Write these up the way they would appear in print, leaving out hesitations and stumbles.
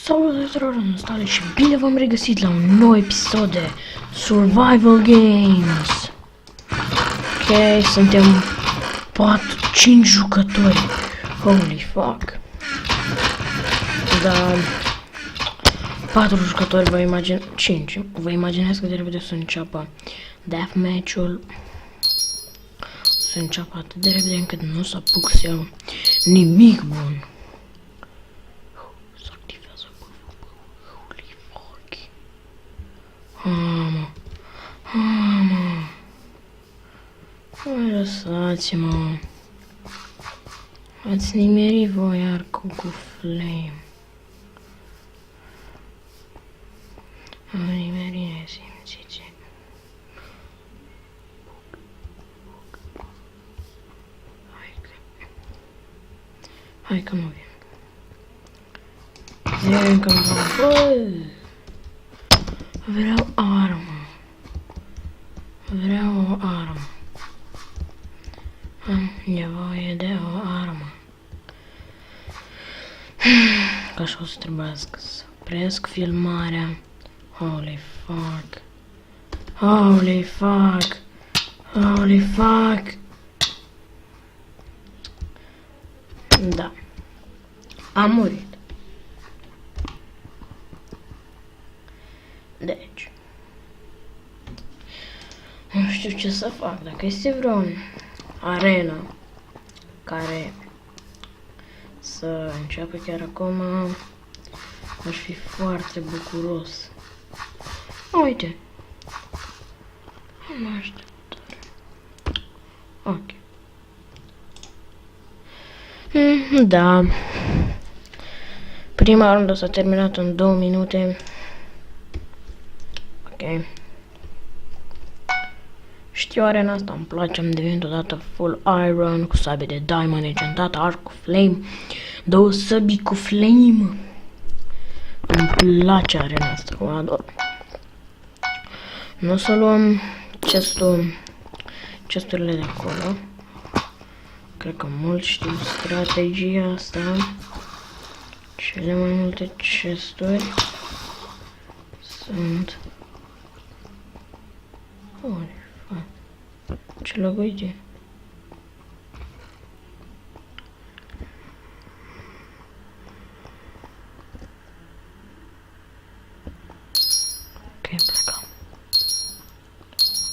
Salut tuturor, Nostale și bine v-am regăsit la un nou episod de Survival Games. Ok, suntem 5 jucători. Holy fuck. Da, 4 jucători, vă imaginați, 5. Vă imaginați că de repede să înceapă deathmatch-ul. Să înceapă atât de repede încât nu să apuc să iau nimic bun. Hai, lăsați-mă. Ați nimerit voi arcul cu flame. Am nimerit, nesimțiți. Hai că nu vin. Zic că-mi vreau armă. Vreau o armă. Am nevoie de o armă. Că așa o să trebuiască să opresc filmarea. Holy fuck. Holy fuck. Holy fuck. Da. Am murit. Deci. Nu știu ce să fac. Dacă este vreo arena care să înceapă chiar acum, aș fi foarte bucuros. Uite. Am așteptare. Ok. Da. Prima rundă s-a terminat în 2 minute. Ok. Știu arena asta, îmi place, am devenit odată full iron, cu sabie de diamond, enchantată, arc cu flame, 2 săbii cu flame. Îmi place arena asta, o ador. Nu o să luăm chesturile de acolo. Cred că mulți știu strategia asta. Cele mai multe chesturi sunt... Ce lăguite. Ok, plecăm.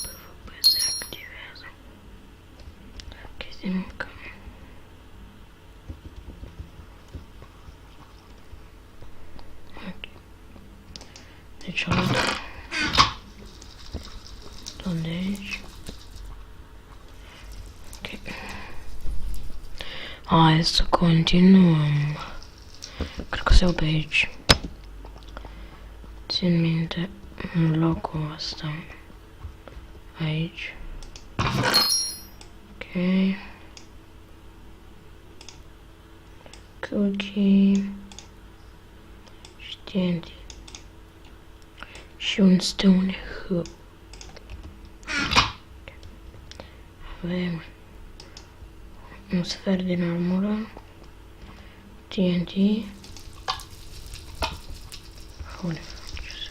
PvP se activează. Ok, să mâncăm. Ok. Deci am tot de aici. Hai să continuăm. Cred că se iau pe aici. Țin minte locul ăsta. Aici. Ok. Cookie. Și TNT. Și un stone hook. Avem un sfert din armură, TNT. Holy fuck, ce se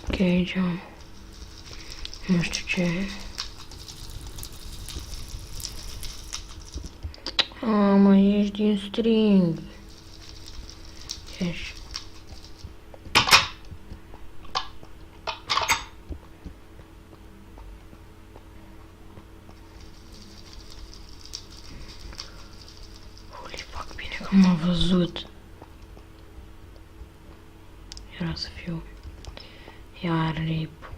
ok, aici nu știu ce e. Mă, ești din string. Ești. M-a văzut. Era să fiu iar rip.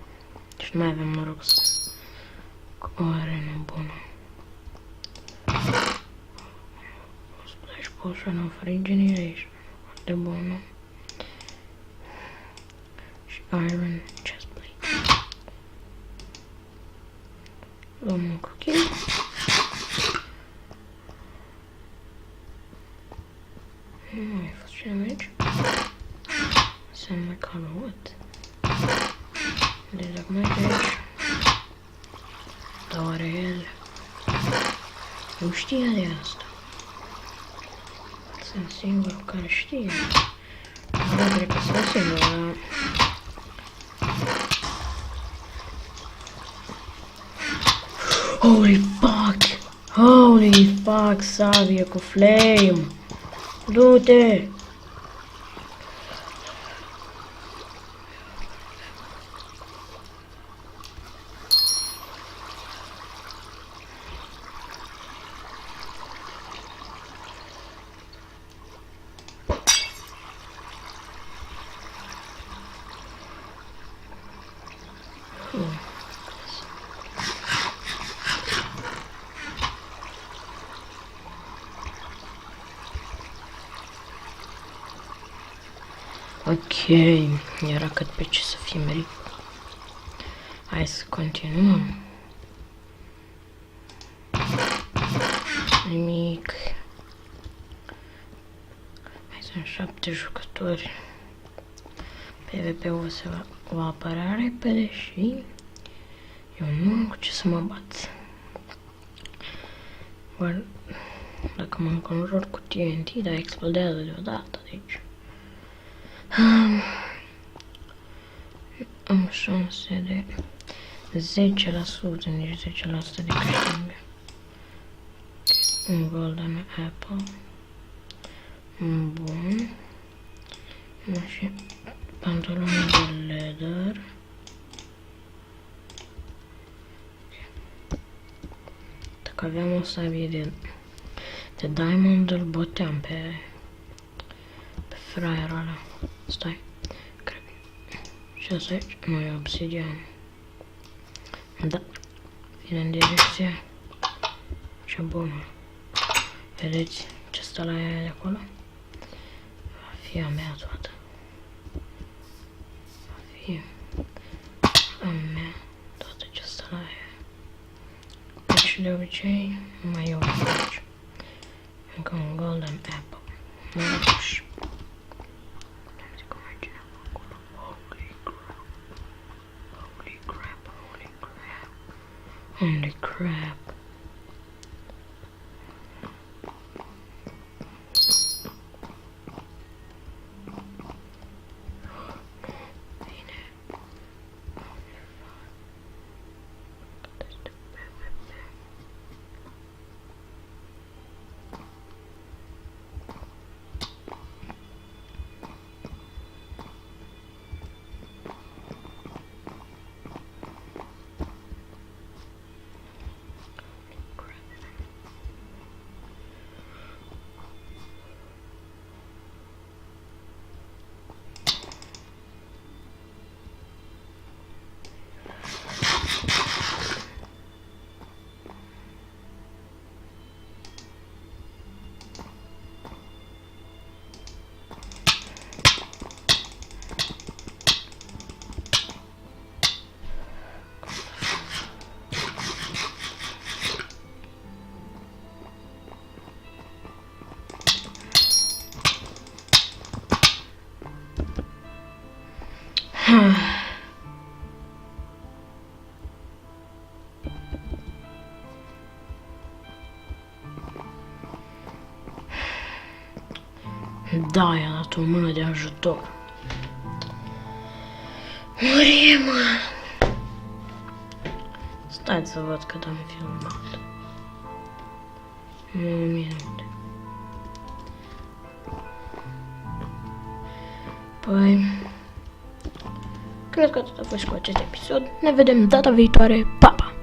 Și nu mai avem noroc să cu o arenă bună. O splash potion of regeneration. Foarte bună. Și iron chestplate. Luăm un cookie. Nu mai fost ce am aici. Înseamnă că am avut. Deci dacă mai de aici. Doar el. Nu știa de asta. sunt singurul care știe. Nu cred că sunt singur, dar... Holy fuck! Holy fuck, sabie cu flame! Du-te! Ok, era cât pe ce să fie merit. Hai să continuăm. Nimic. Hai să 7 jucători. PvP-ul se va apărea repede și eu nu am cu ce să mă bat. Doar dacă mă înconjur cu TNT, dar explodează deodată, deci... Am șanse de 10%, nici 10% de câștig. Un golden apple. Bun. Și pantaloni de leather. Dacă aveam o sabie de diamond, îl boteam pe fraierul ăla. Stai, cred că... Și asta aici? Nu, e obsidian. Da. Vine în direcția cea bună. Vedeți ce stă la ea de acolo? Va fi a mea toată. Va fi a mea toată ce stă la ea. Deci de obicei mai iau aici. Încă un golden apple. Nu l-am pus. Holy crap. Da, i-a dat o mână de ajutor. Murim! Stai să văd cât am filmat. 9 minute. Păi... cred că atât a fost cu acest episod. Ne vedem data viitoare. Pa, pa!